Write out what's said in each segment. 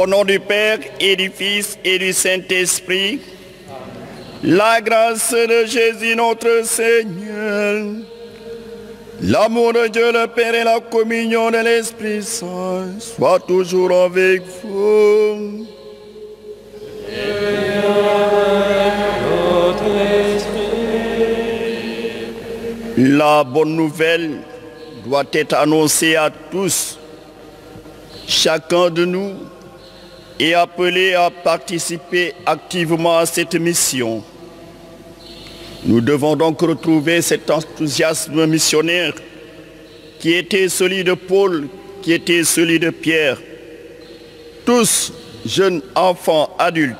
Au nom du Père et du Fils et du Saint-Esprit, la grâce de Jésus notre Seigneur, l'amour de Dieu le Père et la communion de l'Esprit Saint soient toujours avec vous. Et avec notre esprit. La bonne nouvelle doit être annoncée à tous. Chacun de nous est appelé à participer activement à cette mission. Nous devons donc retrouver cet enthousiasme missionnaire qui était celui de Paul, qui était celui de Pierre. Tous, jeunes, enfants, adultes,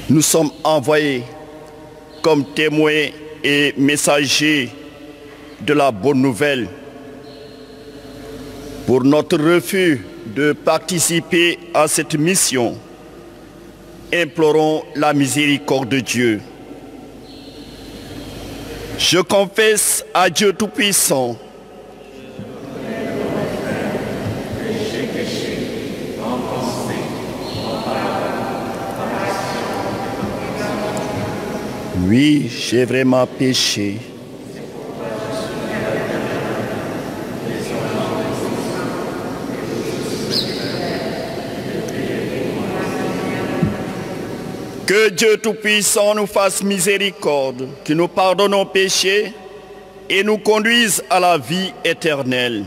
nous sommes envoyés comme témoins et messagers de la bonne nouvelle. Pour notre refus de participer à cette mission, implorons la miséricorde de Dieu. Je confesse à Dieu Tout-Puissant oui, j'ai vraiment péché. Que Dieu Tout-Puissant nous fasse miséricorde, qu'il nous pardonne nos péchés et nous conduise à la vie éternelle.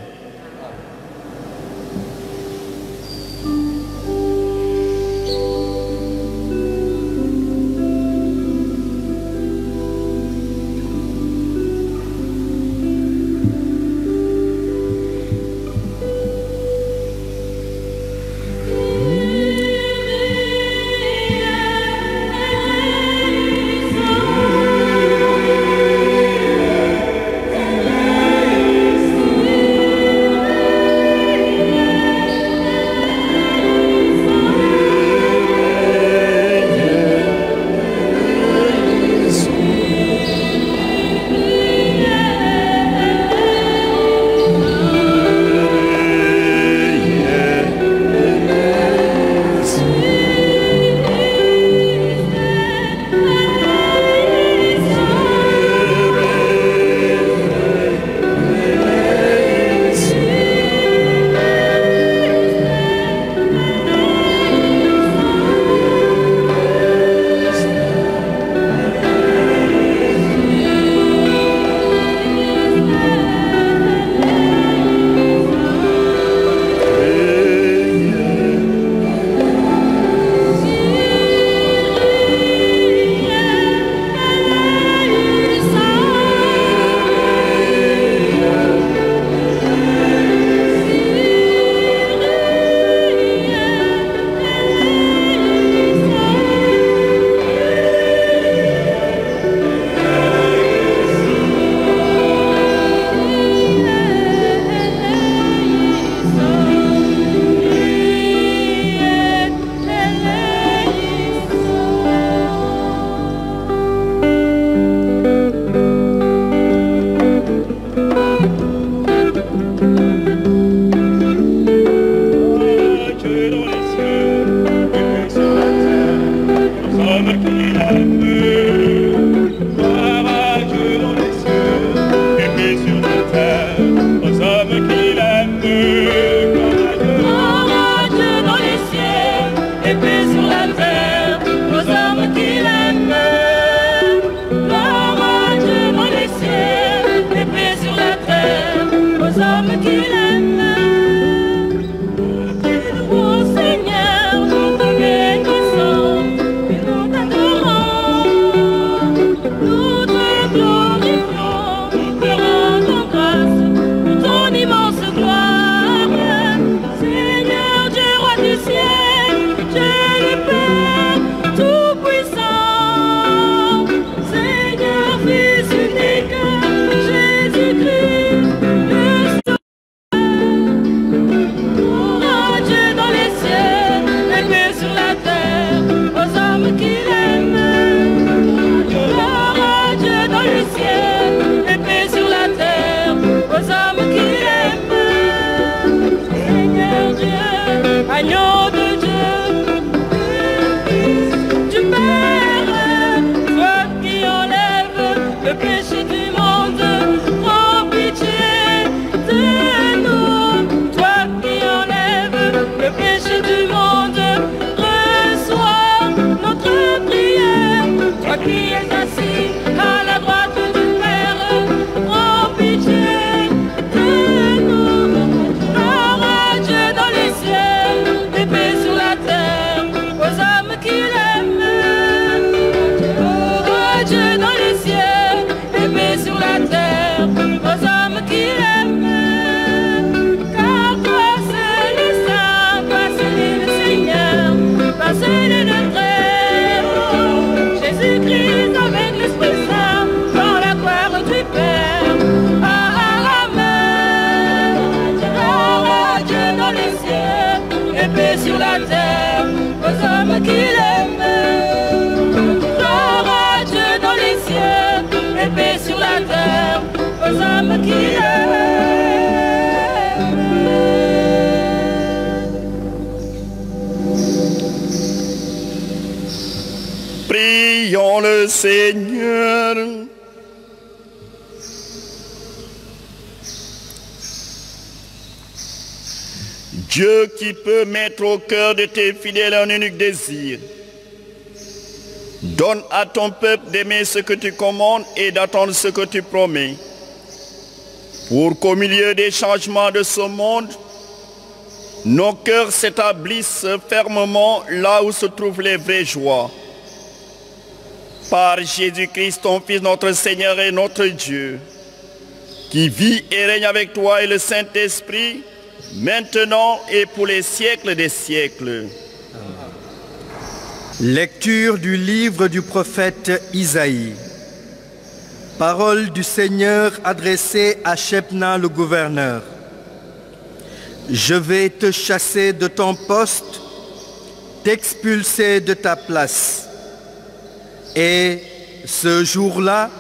le péché du monde. Prends pitié de nous, toi qui enlèves le péché du monde. Reçois notre prière, toi qui es assis à la droite du Père. Prends pitié de nous. Gloire à Dieu dans les cieux et paix sur la terre aux âmes qui l'aiment. Gloire à Dieu dans les cieux et paix sur la terre aux âmes qui l'aiment. Car toi seul est saint, toi seul est le Seigneur, toi seul est le Très haut. Jésus-Christ avec l'Esprit Saint dans la gloire du Père. Amen. Gloire à Dieu dans les cieux et paix sur la terre aux hommes qui l'aiment. Gloire à Dieu dans les cieux et paix sur la terre aux hommes qui l'aiment. Prions le Seigneur. Dieu qui peut mettre au cœur de tes fidèles un unique désir, donne à ton peuple d'aimer ce que tu commandes et d'attendre ce que tu promets, pour qu'au milieu des changements de ce monde, nos cœurs s'établissent fermement là où se trouvent les vraies joies. Par Jésus-Christ, ton Fils, notre Seigneur et notre Dieu, qui vit et règne avec toi et le Saint-Esprit, maintenant et pour les siècles des siècles. Lecture du livre du prophète Isaïe. Parole du Seigneur adressée à Shebna le gouverneur. Je vais te chasser de ton poste, t'expulser de ta place. Et ce jour-là,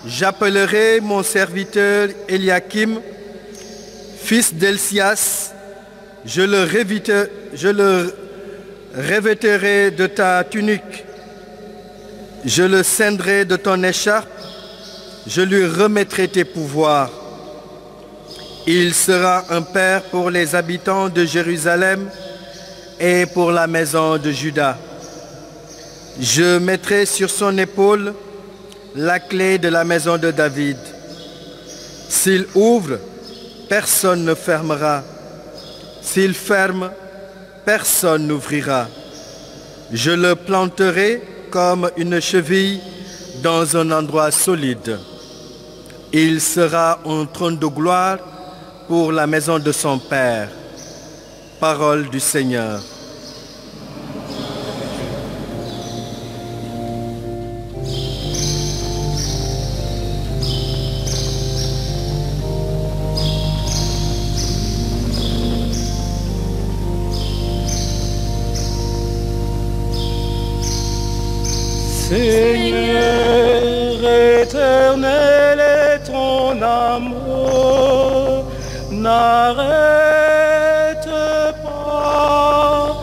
j'appellerai mon serviteur Eliakim, fils d'Elsias, je le revêtirai de ta tunique, je le ceindrai de ton écharpe, je lui remettrai tes pouvoirs. Il sera un père pour les habitants de Jérusalem et pour la maison de Juda. Je mettrai sur son épaule la clé de la maison de David. S'il ouvre, personne ne fermera. S'il ferme, personne n'ouvrira. Je le planterai comme une cheville dans un endroit solide. Il sera un trône de gloire pour la maison de son Père. Parole du Seigneur. Seigneur éternel est ton amour, n'arrête pas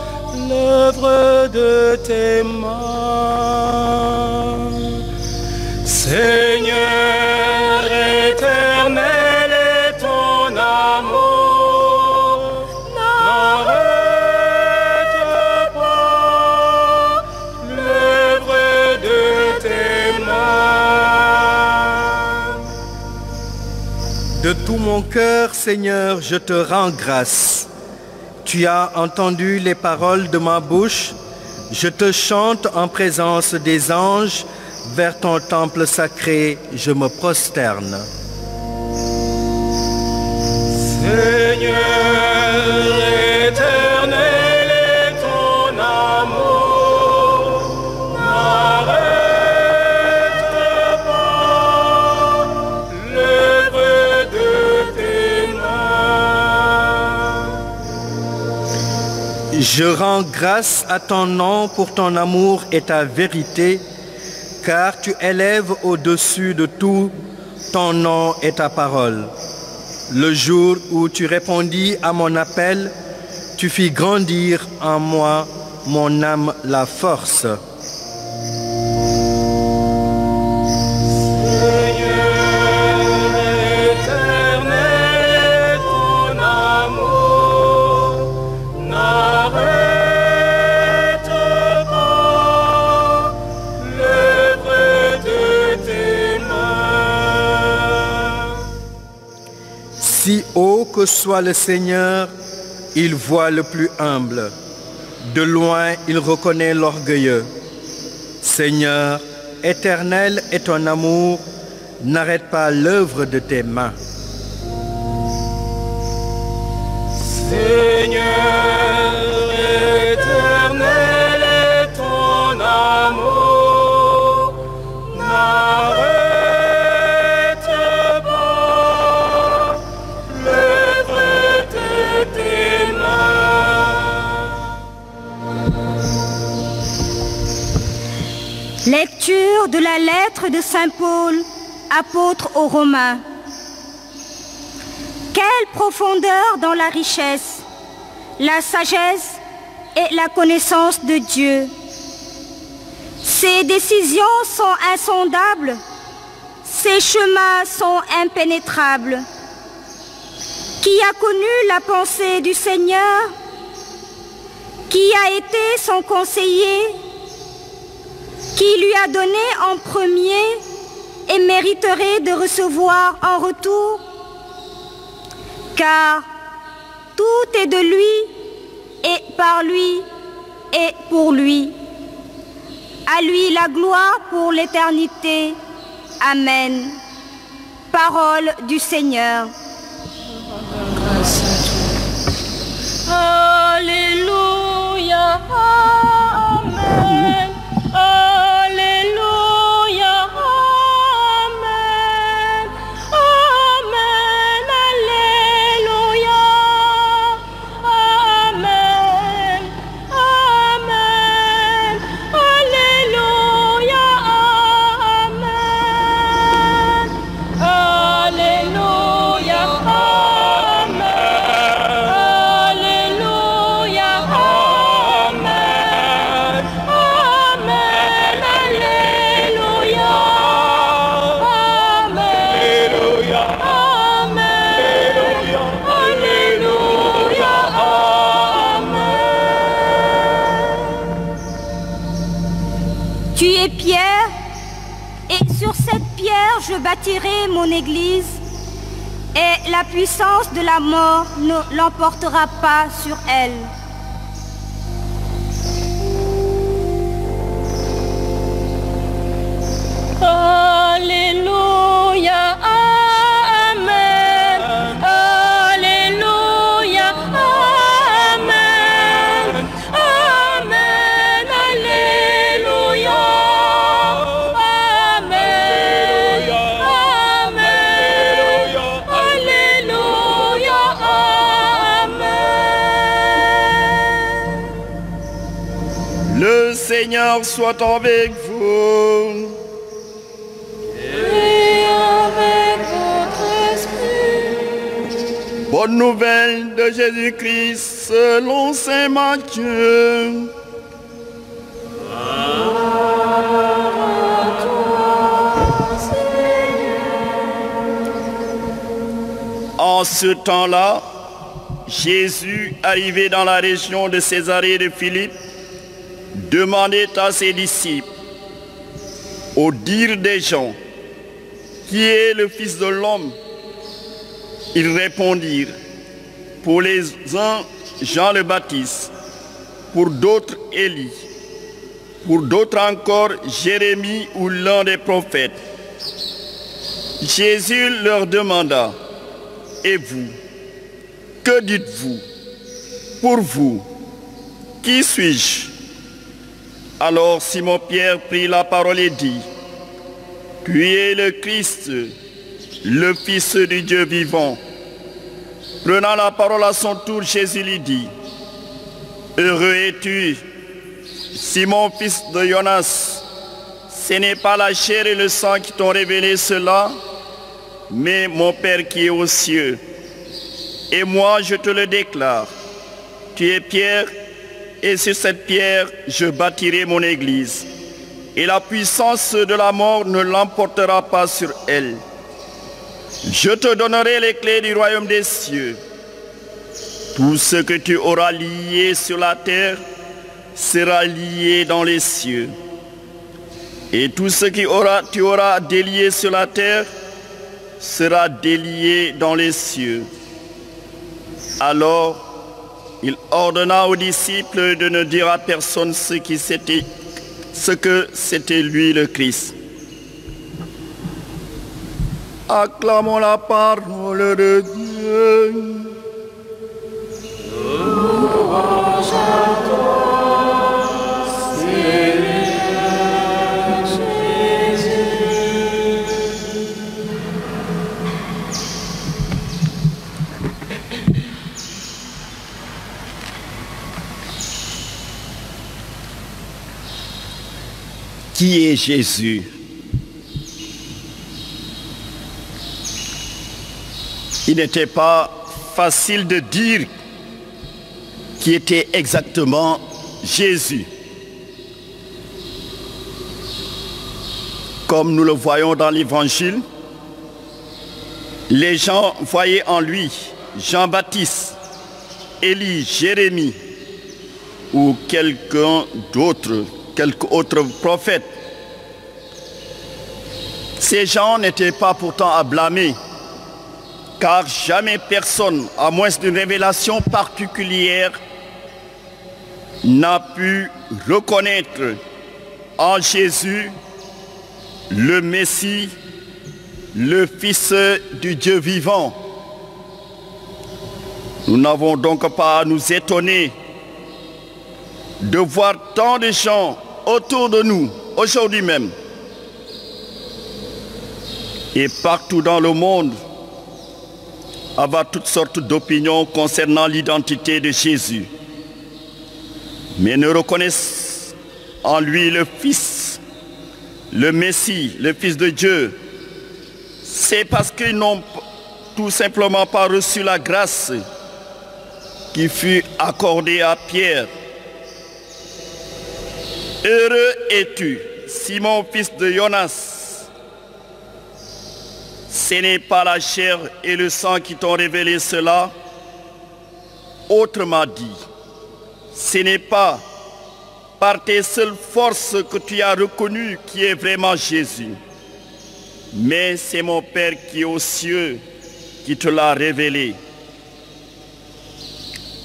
l'œuvre de tes mains. Seigneur éternel est ton amour, n'arrête pas l'œuvre de tes mains. De tout mon cœur, Seigneur, je te rends grâce. Tu as entendu les paroles de ma bouche. Je te chante en présence des anges. Vers ton temple sacré, je me prosterne. Seigneur éternel est ton amour, n'arrête pas l'œuvre de tes mains. Je rends grâce à ton nom pour ton amour et ta vérité, car tu élèves au-dessus de tout ton nom et ta parole. Le jour où tu répondis à mon appel, tu fis grandir en moi mon âme la force. Seigneur Si haut que soit le Seigneur, il voit le plus humble. De loin, il reconnaît l'orgueilleux. Seigneur, éternel est ton amour, n'arrête pas l'œuvre de tes mains. Seigneur, éternel est ton amour, n'arrête pas l'œuvre de tes mains. Lecture de la lettre de Saint Paul, apôtre aux Romains. Quelle profondeur dans la richesse, la sagesse et la connaissance de Dieu. Ses décisions sont insondables, ses chemins sont impénétrables. Qui a connu la pensée du Seigneur? Qui a été son conseiller? Qui lui a donné en premier et mériterait de recevoir en retour? Car tout est de lui et par lui et pour lui. À lui la gloire pour l'éternité. Amen. Parole du Seigneur. Alléluia. Amen. Alléluia. Amen. Amen. Alléluia. Amen. Amen. Alléluia. Amen. Alléluia. Tu es pierre, et sur cette pierre je bâtirai mon église, et la puissance de la mort ne l'emportera pas sur elle. Alléluia. Amen. Alléluia. Amen. Amen. Alléluia. Amen. Amen. Alléluia. Amen. Le Seigneur soit avec vous. Et avec votre esprit. Bonne nouvelle de Jésus-Christ selon Saint Matthieu. En ce temps-là, Jésus, arrivé dans la région de Césarée de Philippe, demandait à ses disciples, au dire des gens, qui est le Fils de l'homme? Ils répondirent, pour les uns, Jean le Baptiste, pour d'autres, Élie, pour d'autres encore, Jérémie ou l'un des prophètes. Jésus leur demanda, et vous, que dites-vous? Pour vous, qui suis-je? Alors Simon-Pierre prit la parole et dit, tu es le Christ, le Fils du Dieu vivant. Prenant la parole à son tour, Jésus lui dit, heureux es-tu, Simon, fils de Jonas, ce n'est pas la chair et le sang qui t'ont révélé cela, mais mon Père qui est aux cieux. Et moi, je te le déclare, tu es Pierre, et sur cette pierre, je bâtirai mon église. Et la puissance de la mort ne l'emportera pas sur elle. Je te donnerai les clés du royaume des cieux. Tout ce que tu auras lié sur la terre sera lié dans les cieux. Et tout ce que tu auras délié sur la terre sera délié dans les cieux. Alors, il ordonna aux disciples de ne dire à personne ce que c'était lui le Christ. Acclamons la parole de Dieu. Qui est Jésus? Il n'était pas facile de dire qui était exactement Jésus. Comme nous le voyons dans l'Évangile, les gens voyaient en lui Jean-Baptiste, Élie, Jérémie ou quelque autre prophète. Ces gens n'étaient pas pourtant à blâmer, car jamais personne, à moins d'une révélation particulière, n'a pu reconnaître en Jésus le Messie, le Fils du Dieu vivant. Nous n'avons donc pas à nous étonner de voir tant de gens autour de nous, aujourd'hui même, et partout dans le monde, avoir toutes sortes d'opinions concernant l'identité de Jésus, mais ne reconnaissent en lui le Fils, le Messie, le Fils de Dieu. C'est parce qu'ils n'ont tout simplement pas reçu la grâce qui fut accordée à Pierre. Heureux es-tu, Simon, fils de Jonas. Ce n'est pas la chair et le sang qui t'ont révélé cela. Autrement dit, ce n'est pas par tes seules forces que tu as reconnu qui est vraiment Jésus, mais c'est mon Père qui est aux cieux qui te l'a révélé.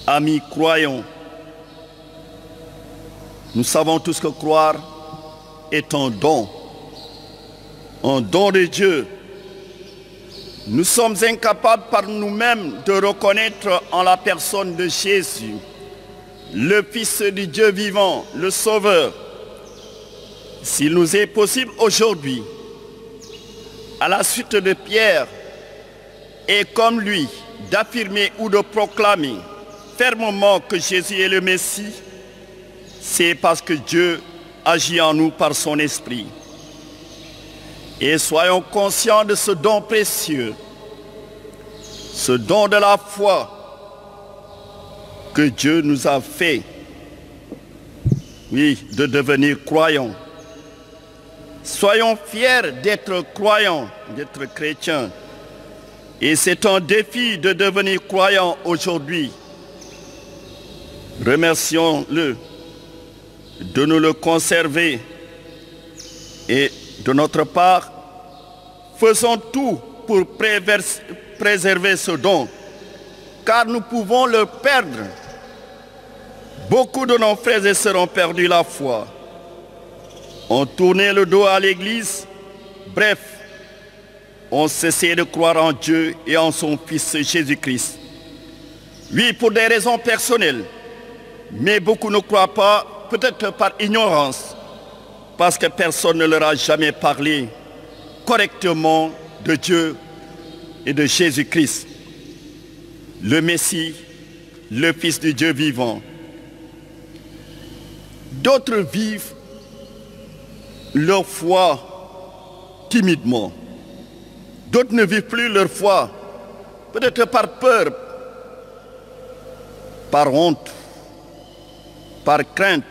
Amis croyants, nous savons tous que croire est un don de Dieu. Nous sommes incapables par nous-mêmes de reconnaître en la personne de Jésus, le Fils du Dieu vivant, le Sauveur. S'il nous est possible aujourd'hui, à la suite de Pierre, et comme lui, d'affirmer ou de proclamer fermement que Jésus est le Messie, c'est parce que Dieu agit en nous par son esprit. Et soyons conscients de ce don précieux, ce don de la foi que Dieu nous a fait, oui, de devenir croyants. Soyons fiers d'être croyants, d'être chrétiens. Et c'est un défi de devenir croyants aujourd'hui. Remercions-le de nous le conserver et de notre part, faisons tout pour préserver ce don, car nous pouvons le perdre. Beaucoup de nos frères et sœurs ont perdu la foi, ont tourné le dos à l'Église, bref, ont cessé de croire en Dieu et en son Fils Jésus-Christ. Oui, pour des raisons personnelles, mais beaucoup ne croient pas, peut-être par ignorance, parce que personne ne leur a jamais parlé correctement de Dieu et de Jésus-Christ, le Messie, le Fils du Dieu vivant. D'autres vivent leur foi timidement. D'autres ne vivent plus leur foi, peut-être par peur, par honte, par crainte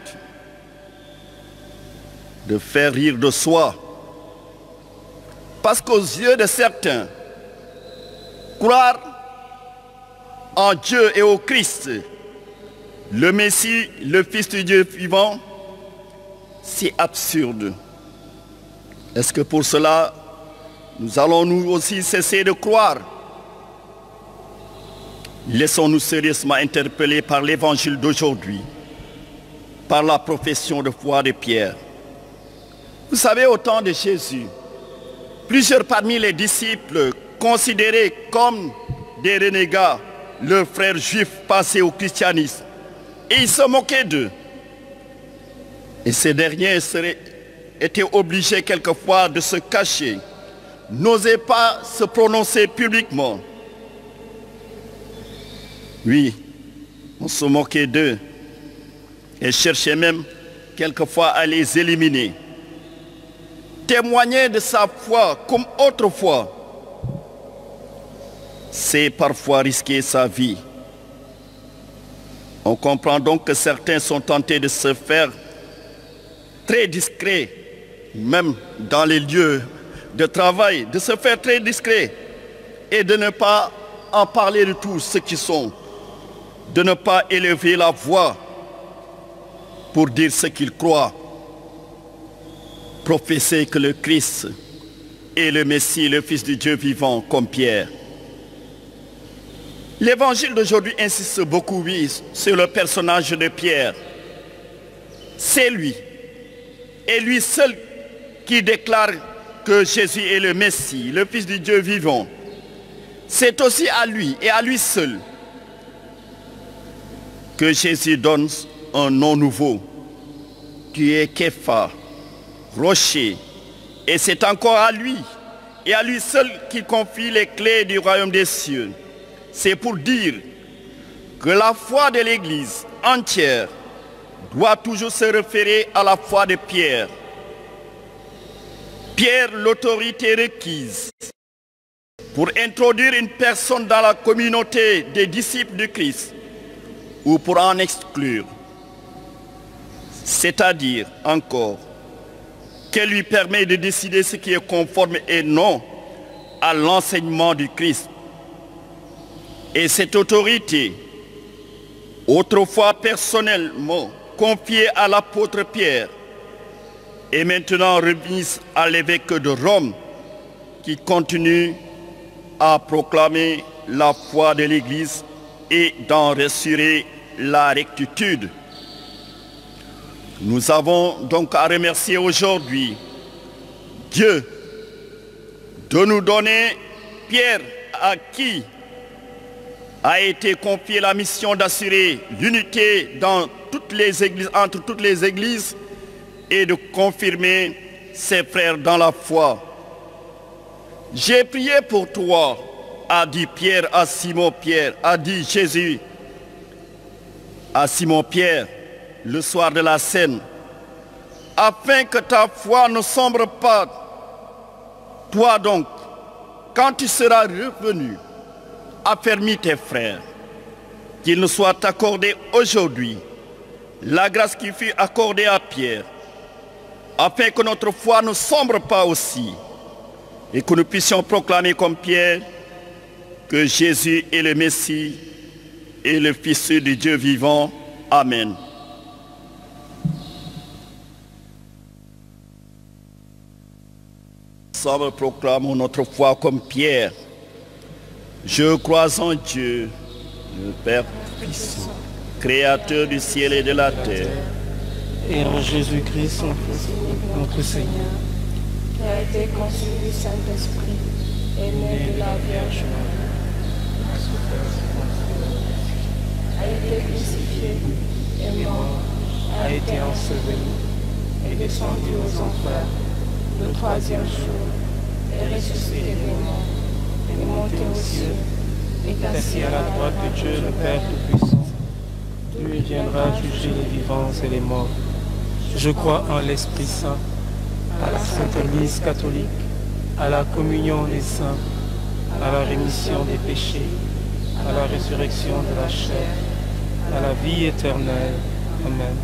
de faire rire de soi. Parce qu'aux yeux de certains, croire en Dieu et au Christ, le Messie, le Fils du Dieu vivant, c'est absurde. Est-ce que pour cela, nous allons nous aussi cesser de croire. Laissons-nous sérieusement interpeller par l'évangile d'aujourd'hui, par la profession de foi de Pierre. Vous savez, au temps de Jésus, plusieurs parmi les disciples considéraient comme des renégats leurs frères juifs passés au christianisme. Et ils se moquaient d'eux. Et ces derniers étaient obligés quelquefois de se cacher, n'osaient pas se prononcer publiquement. Oui, on se moquait d'eux et cherchait même quelquefois à les éliminer. Témoigner de sa foi comme autrefois, c'est parfois risquer sa vie. On comprend donc que certains sont tentés de se faire très discrets, même dans les lieux de travail, de se faire très discrets et de ne pas en parler de tous ceux qui sont, de ne pas élever la voix pour dire ce qu'ils croient, professer que le Christ est le Messie, le Fils de Dieu vivant comme Pierre. L'évangile d'aujourd'hui insiste beaucoup, oui, sur le personnage de Pierre. C'est lui, et lui seul, qui déclare que Jésus est le Messie, le Fils de Dieu vivant. C'est aussi à lui et à lui seul que Jésus donne un nom nouveau, qui est Képha, rocher. Et c'est encore à lui et à lui seul qu'il confie les clés du royaume des cieux. C'est pour dire que la foi de l'Église entière doit toujours se référer à la foi de Pierre. Pierre, l'autorité requise pour introduire une personne dans la communauté des disciples du Christ ou pour en exclure. C'est-à-dire encore qu'elle lui permet de décider ce qui est conforme et non à l'enseignement du Christ. Et cette autorité, autrefois personnellement confiée à l'apôtre Pierre, est maintenant remise à l'évêque de Rome qui continue à proclamer la foi de l'Église et d'en rassurer la rectitude. Nous avons donc à remercier aujourd'hui Dieu de nous donner Pierre, à qui a été confiée la mission d'assurer l'unité dans toutes les églises, entre toutes les églises, et de confirmer ses frères dans la foi. J'ai prié pour toi, a dit Pierre à Simon-Pierre, a dit Jésus à Simon-Pierre le soir de la scène, afin que ta foi ne sombre pas. Toi donc, quand tu seras revenu, affermis tes frères, qu'il nous soit accordé aujourd'hui la grâce qui fut accordée à Pierre, afin que notre foi ne sombre pas aussi, et que nous puissions proclamer comme Pierre que Jésus est le Messie et le Fils de Dieu vivant. Amen. Ensemble, proclamons notre foi comme Pierre. Je crois en Dieu, le Père puissant, Créateur du ciel et de la terre, et en Jésus-Christ, son Fils, notre Seigneur, qui a été conçu du Saint-Esprit et né de la Vierge Marie, a été crucifié et mort, a été enseveli et descendu aux enfers. Le troisième jour, est ressuscité des morts, est monté aux cieux, est assis à la droite de Dieu le Père Tout-Puissant. lui viendra juger les vivants et les morts. Je crois en l'Esprit Saint, à la Sainte Église catholique, à la communion des saints, à la rémission des péchés, à la résurrection de la chair, à la vie éternelle. Amen.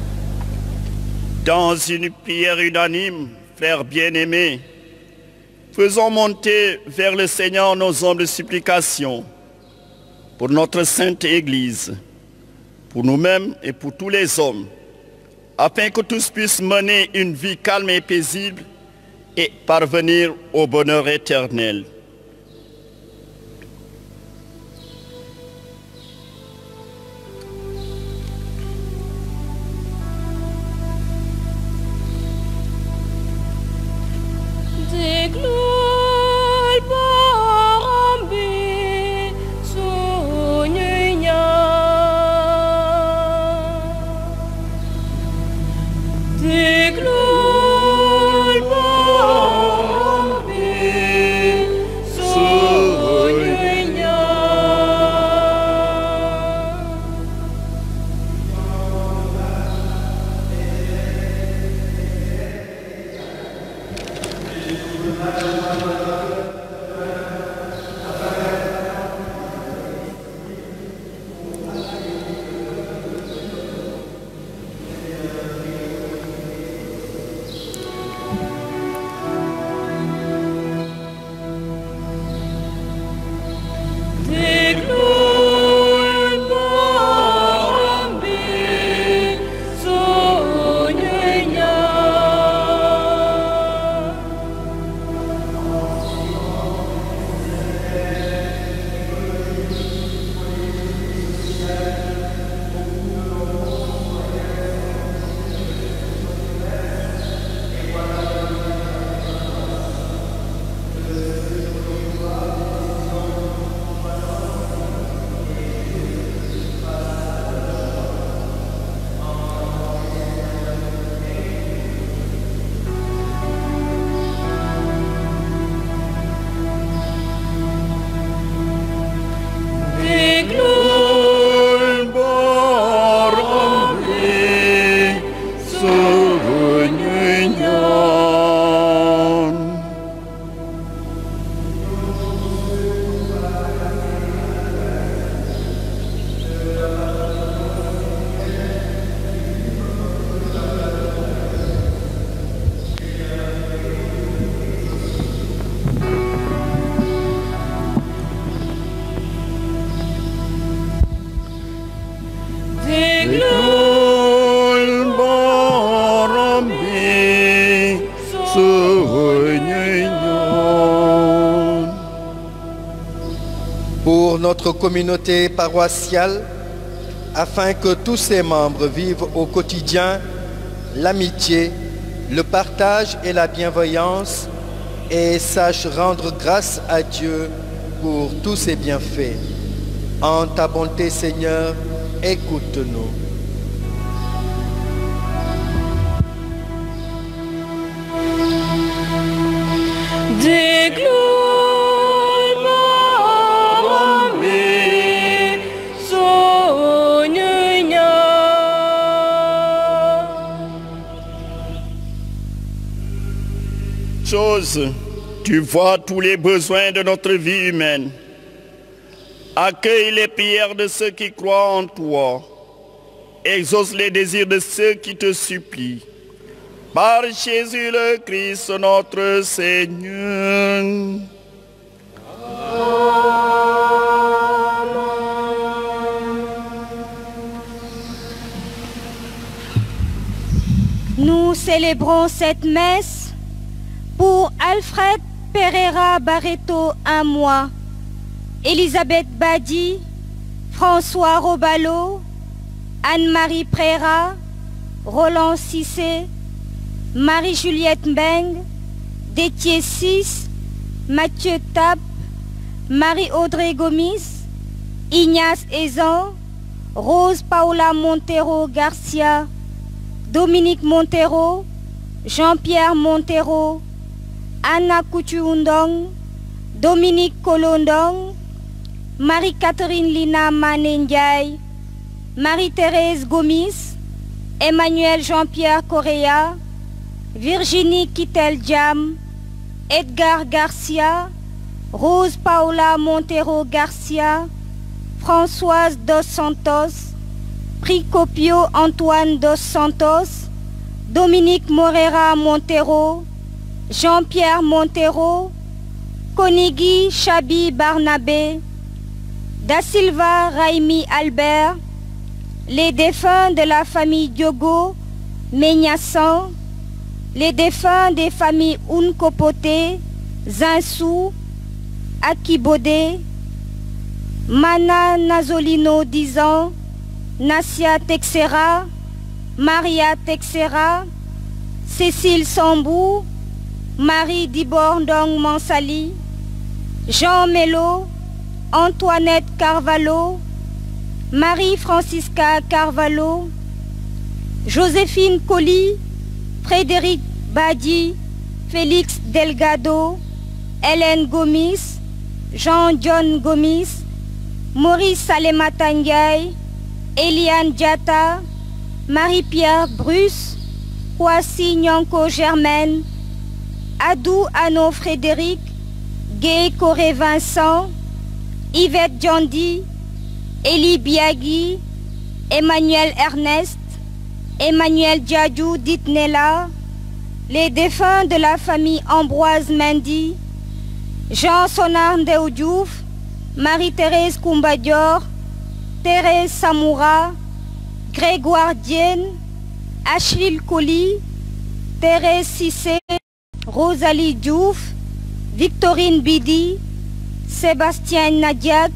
Dans une prière unanime, frères bien-aimés, faisons monter vers le Seigneur nos humbles supplications pour notre Sainte Église, pour nous-mêmes et pour tous les hommes, afin que tous puissent mener une vie calme et paisible et parvenir au bonheur éternel. Pour notre communauté paroissiale, afin que tous ses membres vivent au quotidien l'amitié, le partage et la bienveillance et sachent rendre grâce à Dieu pour tous ses bienfaits. En ta bonté, Seigneur, écoute-nous. Chose, tu vois tous les besoins de notre vie humaine. Accueille les prières de ceux qui croient en toi. Exauce les désirs de ceux qui te supplient. Par Jésus le Christ, notre Seigneur. Nous célébrons cette messe pour Alfred Pereira Barreto, 1 mois, Elisabeth Badi, François Robalo, Anne-Marie Préra, Roland Cissé, Marie-Juliette Mbeng, Détier 6, Mathieu Tap, Marie-Audrey Gomis, Ignace Ezan, Rose Paula Montero Garcia, Dominique Montero, Jean-Pierre Montero, Anna Coutuundong, Dominique Kolondong, Marie-Catherine Lina Manendiaï, Marie-Thérèse Gomis, Emmanuel Jean-Pierre Correa, Virginie Kittel-Diam, Edgar Garcia, Rose Paula Montero Garcia, Françoise Dos Santos, Pricopio Antoine Dos Santos, Dominique Morera Montero, Jean-Pierre Montero, Konigi Chabi Barnabé, Da Silva Raimi Albert, les défunts de la famille Diogo Megnassan, les défunts des familles Unkopote, Zinsou, Akibode, Mana Nazolino 10 ans, Nassia Texera, Maria Texera, Cécile Sambou, Marie Dibordong Mansali, Jean Melo, Antoinette Carvalho, Marie Francisca Carvalho, Joséphine Colli, Frédéric Badi, Félix Delgado, Hélène Gomis, Jean-John Gomis, Maurice Salemata Ndiaye, Eliane Diatta, Marie-Pierre Bruce, Kwasi Nyanko Germaine, Adou Ano Frédéric, Gay Coré Vincent, Yvette Djandi, Elie Biagui, Emmanuel Ernest, Emmanuel Diadjou Ditnela, les défunts de la famille Ambroise Mendy, Jean Sonar Ndeoudiouf, Marie-Thérèse Koumbadior, Thérèse Samoura, Grégoire Dienne, Achille Colli, Thérèse Cissé, Rosalie Diouf, Victorine Bidi, Sébastien Nadiak,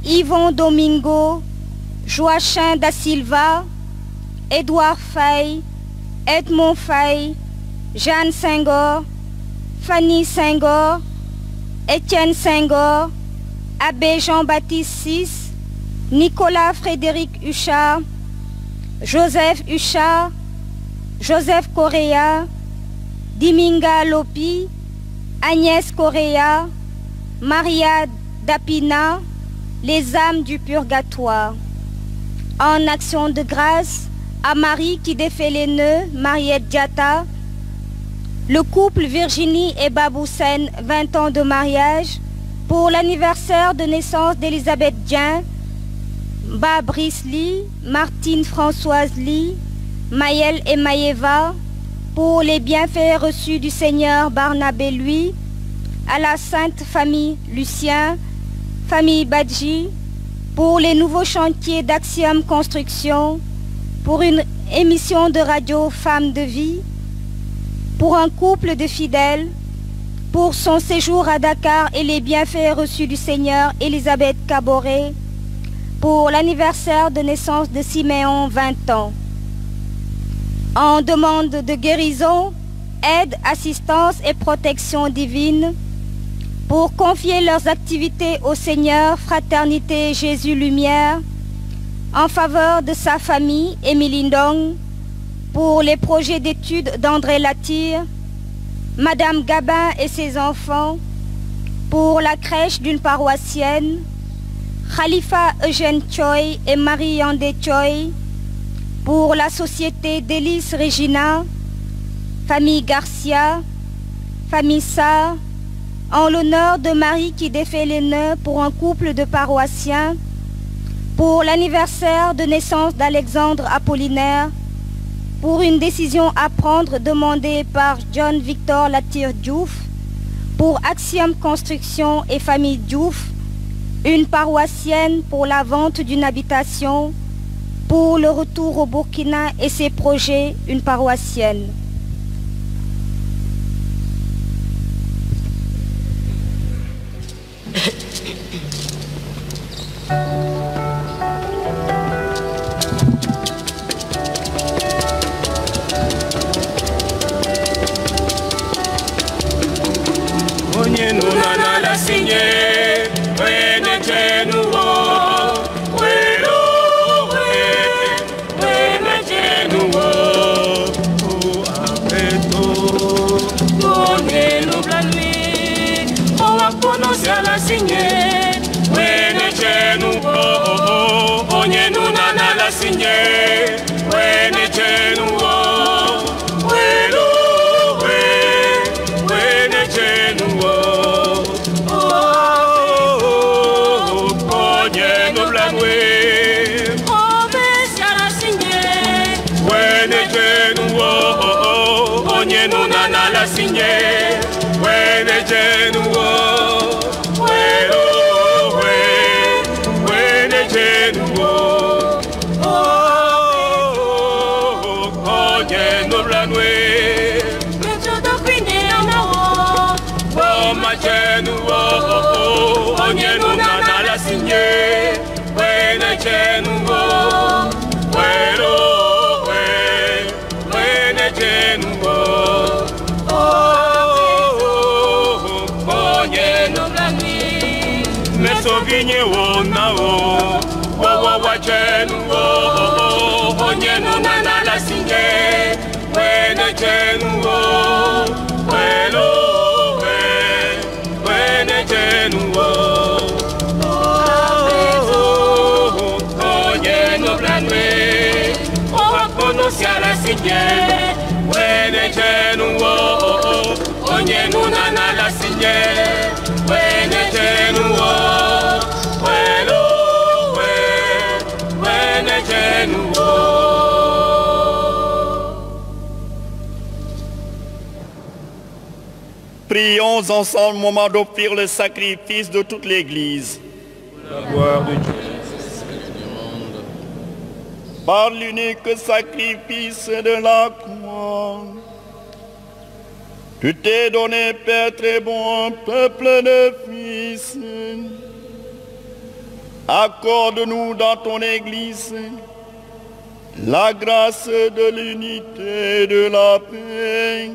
Yvon Domingo, Joachim Da Silva, Édouard Faye, Edmond Faye, Jeanne Senghor, Fanny Senghor, Étienne Senghor, Abbé Jean-Baptiste VI, Nicolas Frédéric Huchard, Joseph Huchard, Joseph Correa, Diminga Lopi, Agnès Correa, Maria Dapina, les âmes du purgatoire. En action de grâce à Marie qui défait les nœuds, Mariette Diatta, le couple Virginie et Baboussen, 20 ans de mariage, pour l'anniversaire de naissance d'Elisabeth Dien, Babrice Lee, Martine Françoise Lee, Maëlle et Maëva, pour les bienfaits reçus du Seigneur Barnabé lui, à la Sainte Famille Lucien, Famille Badji, pour les nouveaux chantiers d'Axiom Construction, pour une émission de radio Femmes de Vie, pour un couple de fidèles, pour son séjour à Dakar et les bienfaits reçus du Seigneur Elisabeth Caboret, pour l'anniversaire de naissance de Siméon, 20 ans. En demande de guérison, aide, assistance et protection divine, pour confier leurs activités au Seigneur Fraternité Jésus Lumière, en faveur de sa famille, Émilie Ndong, pour les projets d'études d'André Latire, Madame Gabin et ses enfants, pour la crèche d'une paroissienne, Khalifa Eugène Choi et Marie-Yandé Choi, pour la société d'Élise Regina, famille Garcia, famille Sarr, en l'honneur de Marie qui défait les nœuds pour un couple de paroissiens, pour l'anniversaire de naissance d'Alexandre Apollinaire, pour une décision à prendre demandée par John Victor Latire Diouf, pour Axiom Construction et famille Diouf, une paroissienne pour la vente d'une habitation, pour le retour au Burkina et ses projets, une paroissienne. Onye nuna na la signé, wene tenuo, welo wene tenuo, o apeto, onye no blanui, o akonosi a la signé, wene tenuo, onye nuna na la signé, wene tenuo, welo wene tenuo. La signé, wene tenuo, wene tenuo, onye no blanwe, mesovinye wo na wo wo wajenu wo onyenu na la sinye wene jenu wo welo wene jenu wo onyenu blanwe o wakonosi ala sinye wene jenu wo onyenu na la sinye wene jenu wo welo wene jenu wo. Prions ensemble au moment d'offrir le sacrifice de toute l'Église. La gloire de Dieu. Par l'unique sacrifice de la croix, tu t'es donné, Père très bon, un peuple de fils. Accorde-nous dans ton Église la grâce de l'unité et de la paix.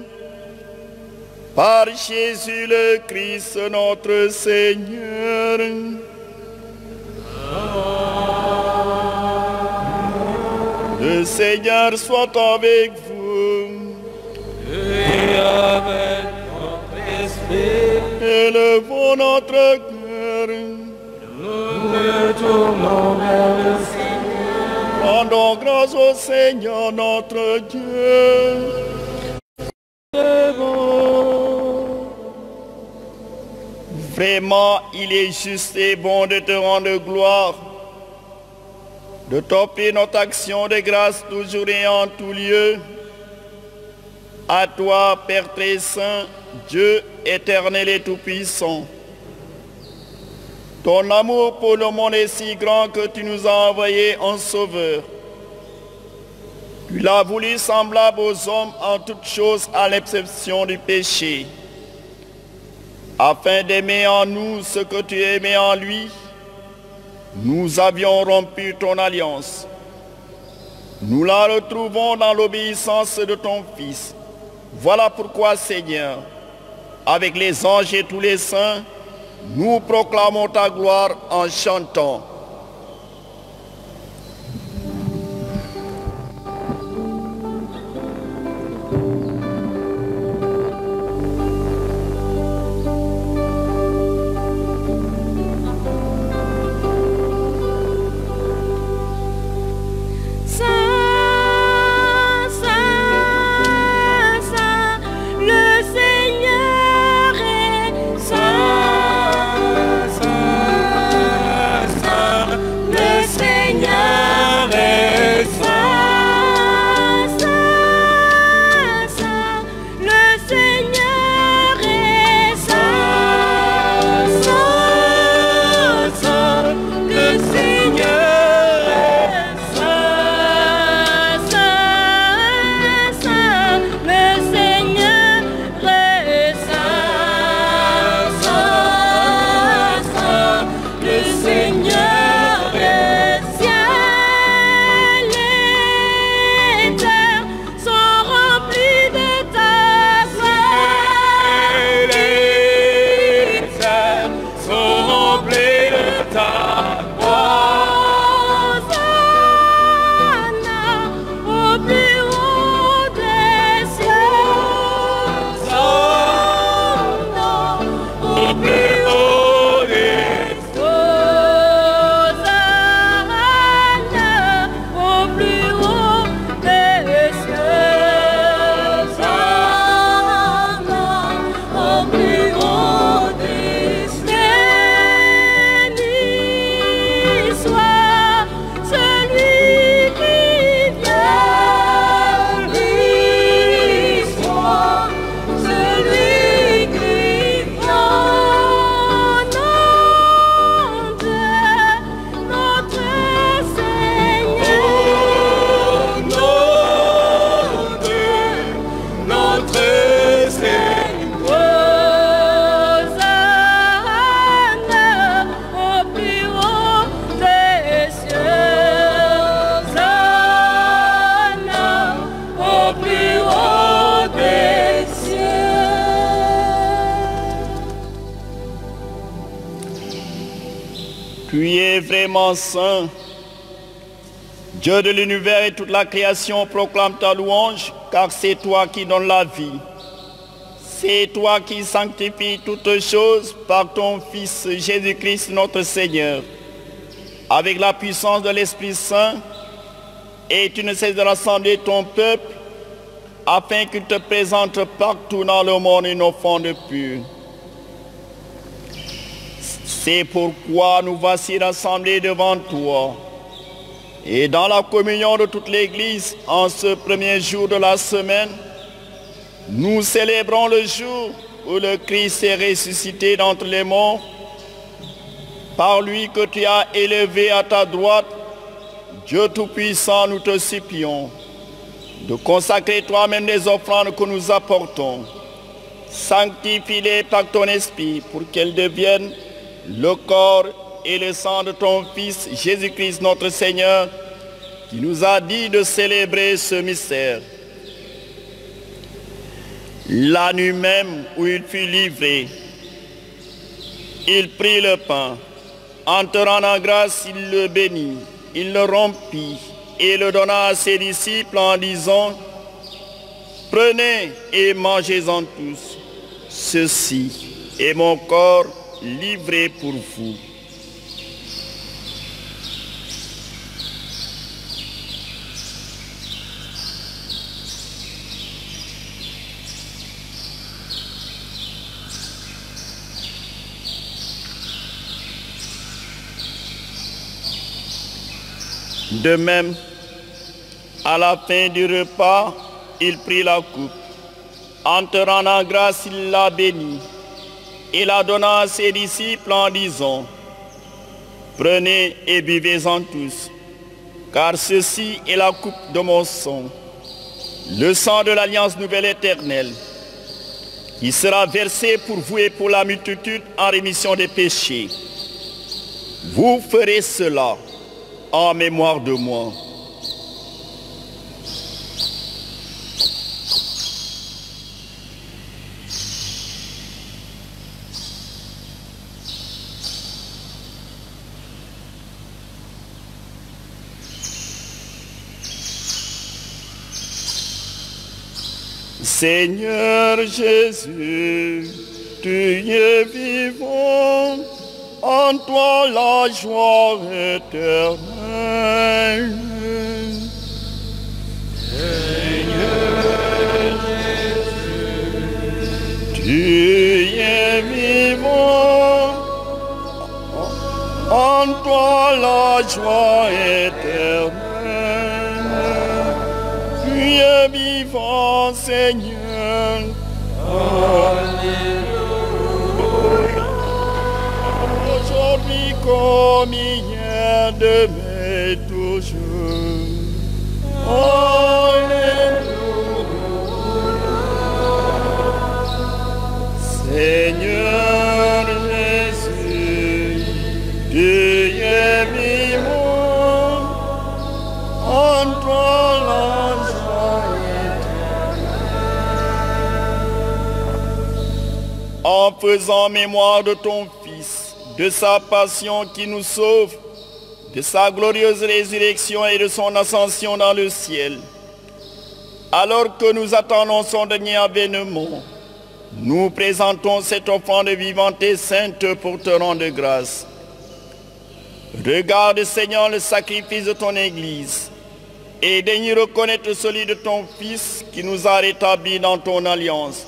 Par Jésus le Christ notre Seigneur. Le Seigneur soit avec vous. Et avec notre esprit, Élevons notre cœur. nous nous tournons vers le Seigneur. Rendons grâce au Seigneur notre Dieu. C'est bon. Vraiment, il est juste et bon de te rendre gloire, de t'offrir notre action de grâce toujours et en tout lieu. À toi, Père très saint, Dieu éternel et tout-puissant. Ton amour pour le monde est si grand que tu nous as envoyé un sauveur. Tu l'as voulu semblable aux hommes en toutes choses à l'exception du péché, afin d'aimer en nous ce que tu aimais en lui. Nous avions rompu ton alliance. Nous la retrouvons dans l'obéissance de ton Fils. Voilà pourquoi, Seigneur, avec les anges et tous les saints, nous proclamons ta gloire en chantant. Saint, Saint, Saint, Tu es vraiment saint. Dieu de l'univers et toute la création proclame ta louange, car c'est toi qui donnes la vie. C'est toi qui sanctifies toutes choses par ton Fils Jésus-Christ notre Seigneur. Avec la puissance de l'Esprit Saint, et tu ne cesses de rassembler ton peuple, afin qu'il te présente partout dans le monde une offrande pure. C'est pourquoi nous voici rassemblés devant toi. Et dans la communion de toute l'Église, en ce premier jour de la semaine, nous célébrons le jour où le Christ est ressuscité d'entre les morts. Par lui que tu as élevé à ta droite, Dieu Tout-Puissant, nous te supplions de consacrer toi-même les offrandes que nous apportons. Sanctifie-les par ton esprit pour qu'elles deviennent le corps et le sang de ton Fils Jésus-Christ notre Seigneur, qui nous a dit de célébrer ce mystère. La nuit même où il fut livré, il prit le pain. En te rendant grâce, il le bénit, il le rompit et le donna à ses disciples en disant, « Prenez et mangez-en tous. Ceci est mon corps livré pour vous. » De même, à la fin du repas, il prit la coupe. En te rendant grâce, il la bénit et la donna à ses disciples en disant, « Prenez et buvez-en tous, car ceci est la coupe de mon sang, le sang de l'alliance nouvelle éternelle, qui sera versé pour vous et pour la multitude en rémission des péchés. Vous ferez cela en mémoire de moi. » Seigneur Jésus, tu es vivant, en toi la joie éternelle. Seigneur Jésus, tu es vivant, en toi la joie éternelle. Tu es vivant, Seigneur. Alléluia. Aujourd'hui comme hier, demain toujours. Alléluia. Seigneur Jésus, tu es vivant, en toi la joie éternelle. En faisant mémoire de ton Fils, de sa passion qui nous sauve, de sa glorieuse résurrection et de son ascension dans le ciel. Alors que nous attendons son dernier avènement, nous présentons cette offrande vivante et sainte pour te rendre grâce. Regarde, Seigneur, le sacrifice de ton Église et daigne reconnaître celui de ton Fils qui nous a rétablis dans ton alliance.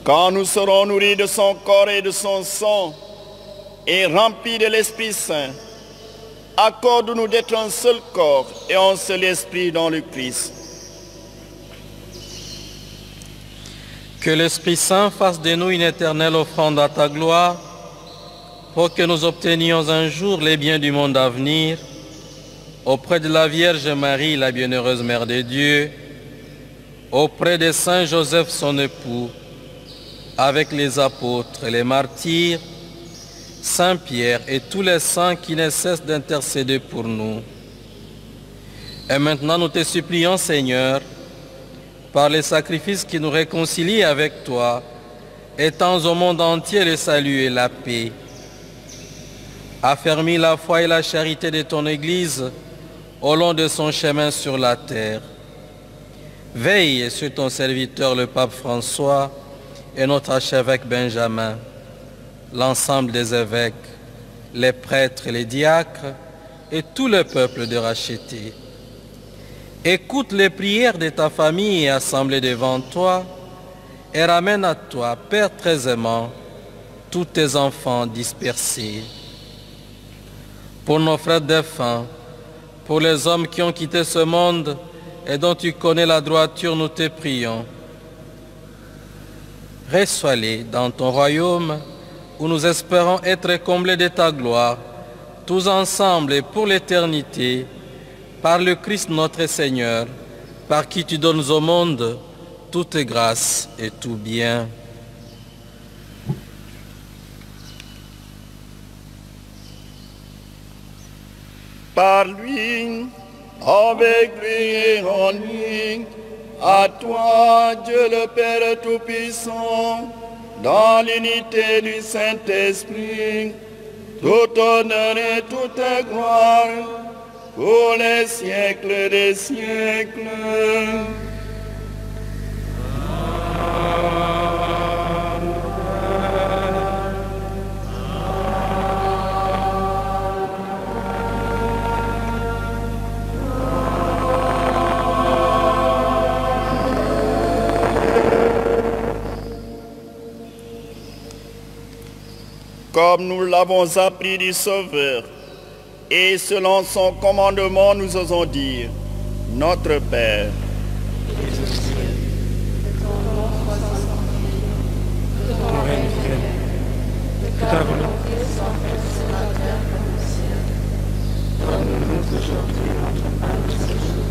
Quand nous serons nourris de son corps et de son sang et remplis de l'Esprit Saint, accorde-nous d'être un seul corps et un seul esprit dans le Christ. Que l'Esprit Saint fasse de nous une éternelle offrande à ta gloire, pour que nous obtenions un jour les biens du monde à venir, auprès de la Vierge Marie, la bienheureuse Mère de Dieu, auprès de Saint Joseph son époux, avec les apôtres et les martyrs, Saint Pierre et tous les saints qui ne cessent d'intercéder pour nous. Et maintenant nous te supplions, Seigneur, par les sacrifices qui nous réconcilient avec toi, étends au monde entier le salut et la paix. Affermis la foi et la charité de ton Église au long de son chemin sur la terre. Veille sur ton serviteur le pape François et notre archevêque Benjamin, l'ensemble des évêques, les prêtres et les diacres et tout le peuple de racheté. Écoute les prières de ta famille assemblée devant toi et ramène à toi, Père très aimant, tous tes enfants dispersés. Pour nos frères défunts, pour les hommes qui ont quitté ce monde et dont tu connais la droiture, nous te prions. Reçois-les dans ton royaume où nous espérons être comblés de ta gloire, tous ensemble et pour l'éternité, par le Christ notre Seigneur, par qui tu donnes au monde toute grâce et tout bien. Par lui, avec lui et en lui, à toi, Dieu le Père Tout-Puissant, dans l'unité du Saint-Esprit, tout honneur et toute gloire, pour les siècles des siècles. Comme nous l'avons appris du Sauveur, et selon son commandement, nous osons dire, Notre Père, que ton règne vienne, que ta volonté s'accomplisse sur la terre comme au ciel. Donne-nous aujourd'hui notre pain de ce jour.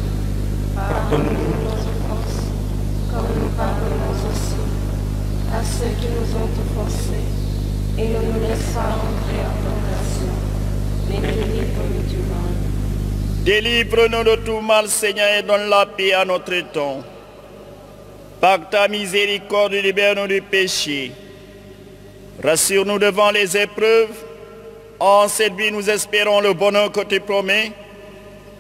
Pardonne-nous nos offenses, comme nous pardonnons aussi à ceux qui nous ont offensés. Et ne nous laisse pas entrer en tentation, mais délivre-nous du mal. Délivre-nous de tout mal, Seigneur, et donne la paix à notre temps. Par ta miséricorde, libère-nous du péché. Rassure-nous devant les épreuves. En cette vie, nous espérons le bonheur que tu promets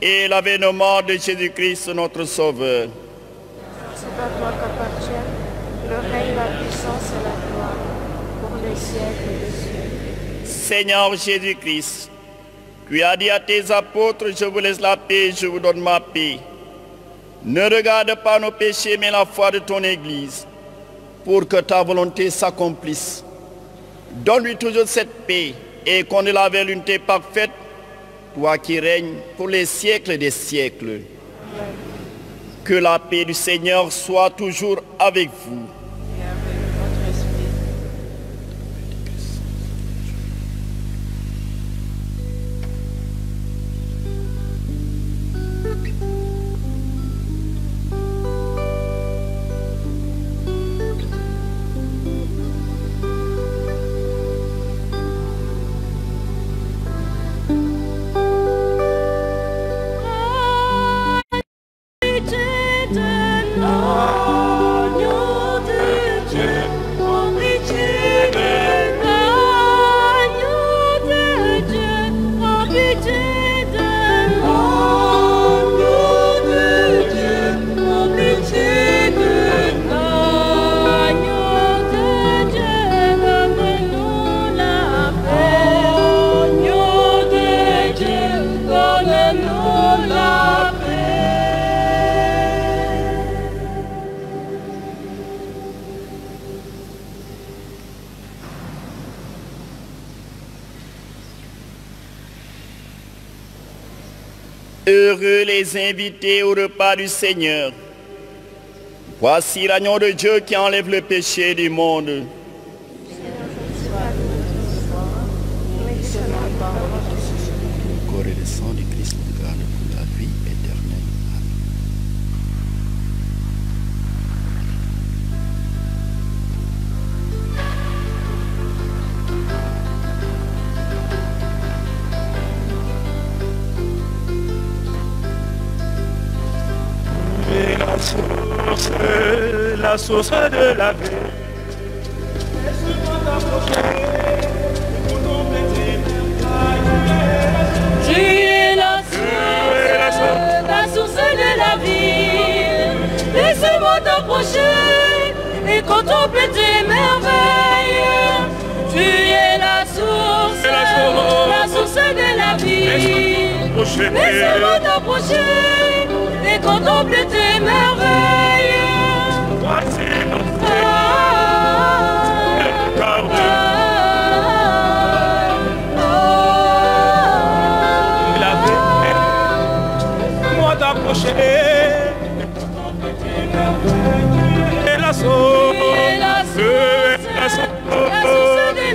et l'avènement de Jésus-Christ, notre Sauveur. C'est à toi qu'appartiennent le règne, la puissance et la gloire, pour les siècles des siècles. Seigneur Jésus-Christ, tu as dit à tes apôtres, je vous laisse la paix, je vous donne ma paix. Ne regarde pas nos péchés, mais la foi de ton Église, pour que ta volonté s'accomplisse. Donne-lui toujours cette paix et qu'on ait la l'unité parfaite, toi qui règnes pour les siècles des siècles. Amen. Que la paix du Seigneur soit toujours avec vous. Et avec votre esprit. Heureux les invités au repas du Seigneur. Voici l'agneau de Dieu qui enlève le péché du monde. Le corps et le sang du Christ nous gardent pour la vie éternelle. La source de la vie. Laisse-moi t'approcher, mon nom est éternel. Laisse-moi t'approcher et contempler tes merveilles. Voici l'enfer, laisse-moi t'approcher et contempler tes merveilles. Et la source de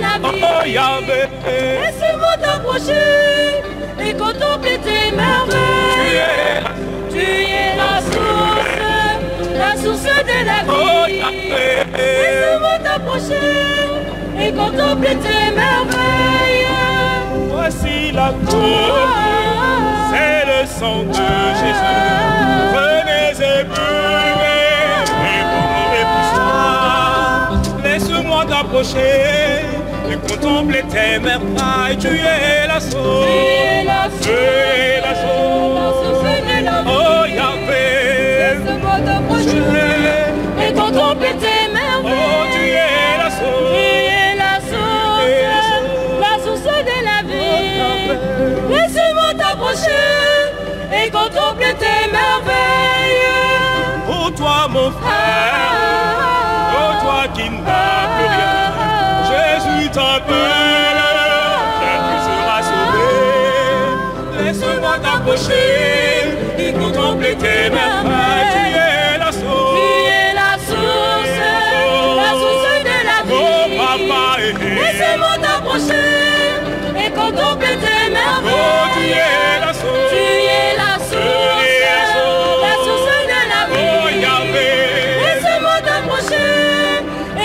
la vie. Oh Yahvé, laisse-moi t'approcher et contempler tes merveilles. Tu es la source de la vie. Laisse-moi t'approcher et contempler tes merveilles. voici la cour, c'est le sang de Jésus. Venez et buvez, et buvez pour soi. Laisse-moi t'approcher et contempler tes merveilles. Tu es la source, tu es la source de la vie. Oh Yahvé, laisse-moi t'approcher et contempler tes merveilles. Oh, tu es la source, tu es la source de la vie. Laisse-moi t'approcher et contempler tes merveilles. oh toi mon frère, oh toi qui n'as plus rien, Jésus t'appelle, tu seras sauvé. Laisse-moi t'approcher et contempler tes merveilles. Tu es la source, Tu es la source de la vie. oh papa, Laisse-moi t'approcher et contempler tes merveilles. oh tu es la source, Tu es la source de la oh vie. Yahvé, Laisse-moi t'approcher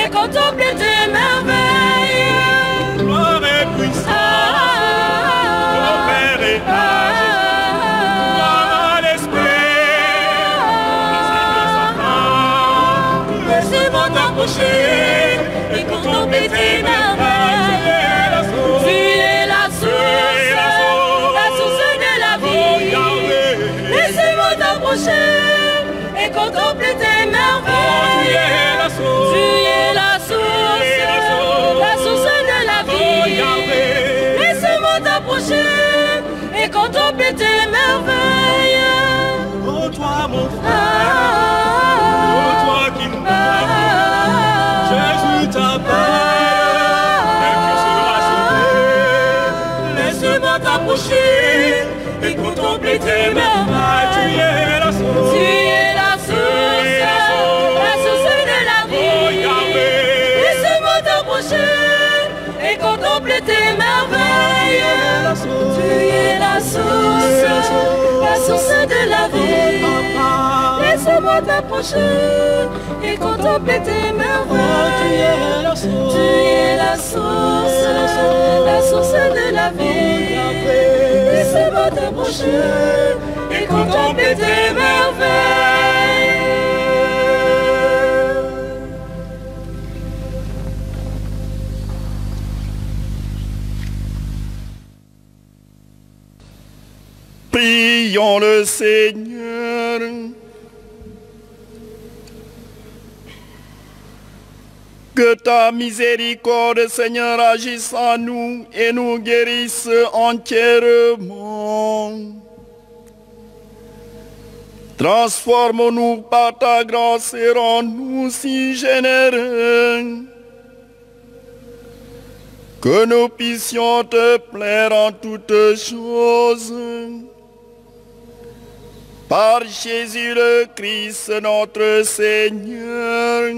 et contempler tes merveilles. gloire et puissance, oh Père et gloire à l'Esprit, laisse-moi t'approcher et contempler tes merveilles. Tu es la source de la oh vie. Yahvé, Laisse-moi t'approcher et contempler tes oh tu merveilles. es la source, Tu es la source de la oh vie. Yahvé, Laisse-moi t'approcher et contempler tes merveilles. oh toi mon frère, oh toi qui nous aimes, Jésus t'appelle, et tu seras sauvé. Laisse-moi t'approcher et contempler tes merveilles. Tu es la source, Tu es la source de la oh vie. Yahvé, Laisse-moi t'approcher et contempler tes merveilles. Tu es la source de la vie. Laisse-moi t'approcher et contempler tes merveilles. Tu es la source de la vie. Laisse-moi t'approcher et contempler tes merveilles. Prions le Seigneur. Que ta miséricorde, Seigneur, agisse en nous et nous guérisse entièrement. Transforme-nous par ta grâce et rends-nous si généreux que nous puissions te plaire en toutes choses. Par Jésus le Christ, notre Seigneur.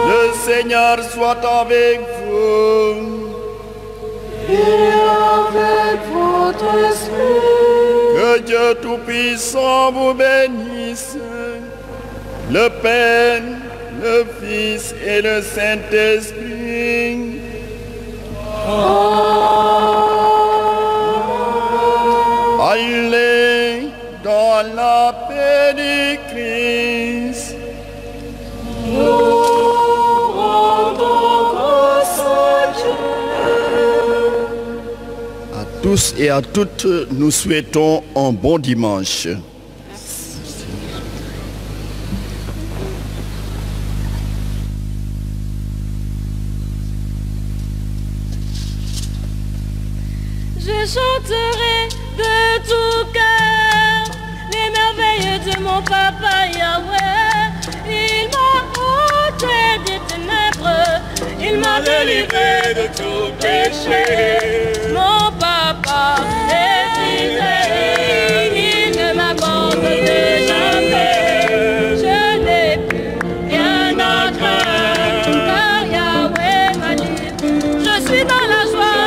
Le Seigneur soit avec vous. Et avec votre esprit. Que Dieu Tout-Puissant vous bénisse, le Père, le Fils et le Saint-Esprit. Allez dans la paix du Christ. Nous rendons grâce à Dieu. À tous et à toutes, nous souhaitons un bon dimanche. Je chanterai de tout cœur les merveilles de mon papa Yahweh. Il m'a ôté des ténèbres, il m'a délivré de tout péché. Mon papa est fidèle, il ne m'abandonne jamais. Je n'ai plus rien à craindre, car Yahweh m'a dit, je suis dans la joie.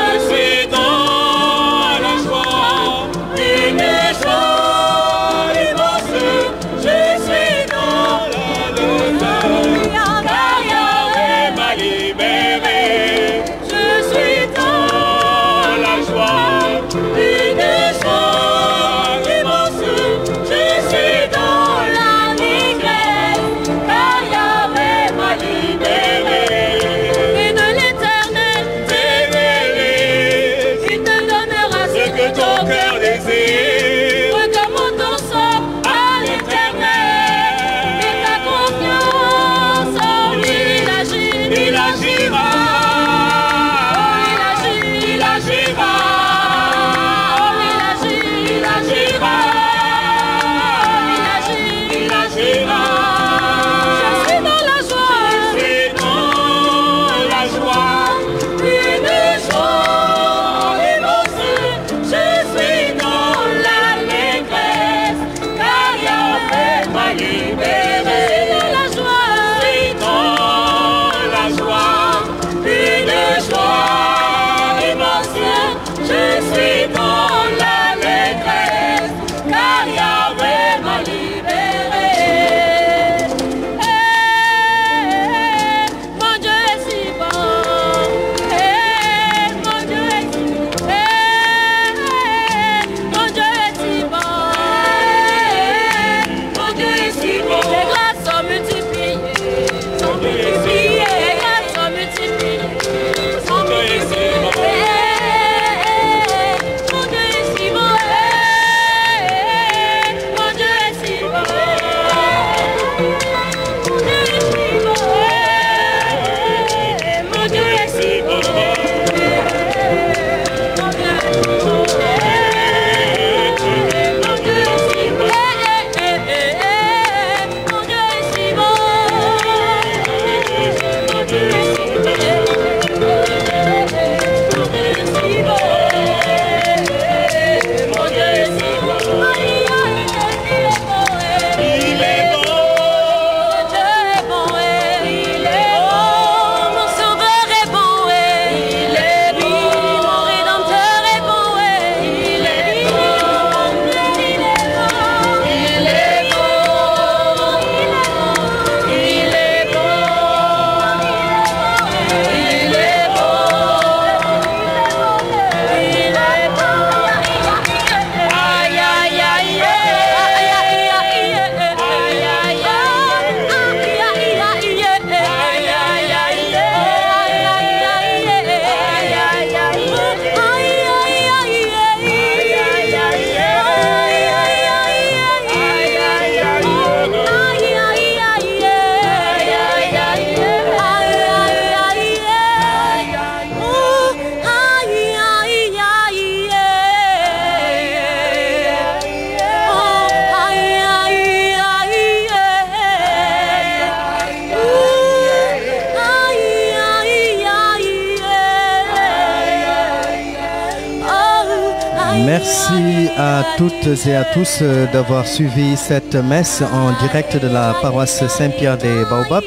Merci à toutes et à tous d'avoir suivi cette messe en direct de la paroisse Saint-Pierre des Baobabs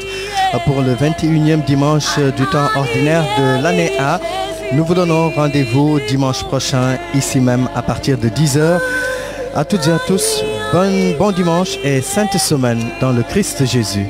pour le 21e dimanche du temps ordinaire de l'année A. Nous vous donnons rendez-vous dimanche prochain ici même à partir de 10h. À toutes et à tous, bon dimanche et sainte semaine dans le Christ Jésus.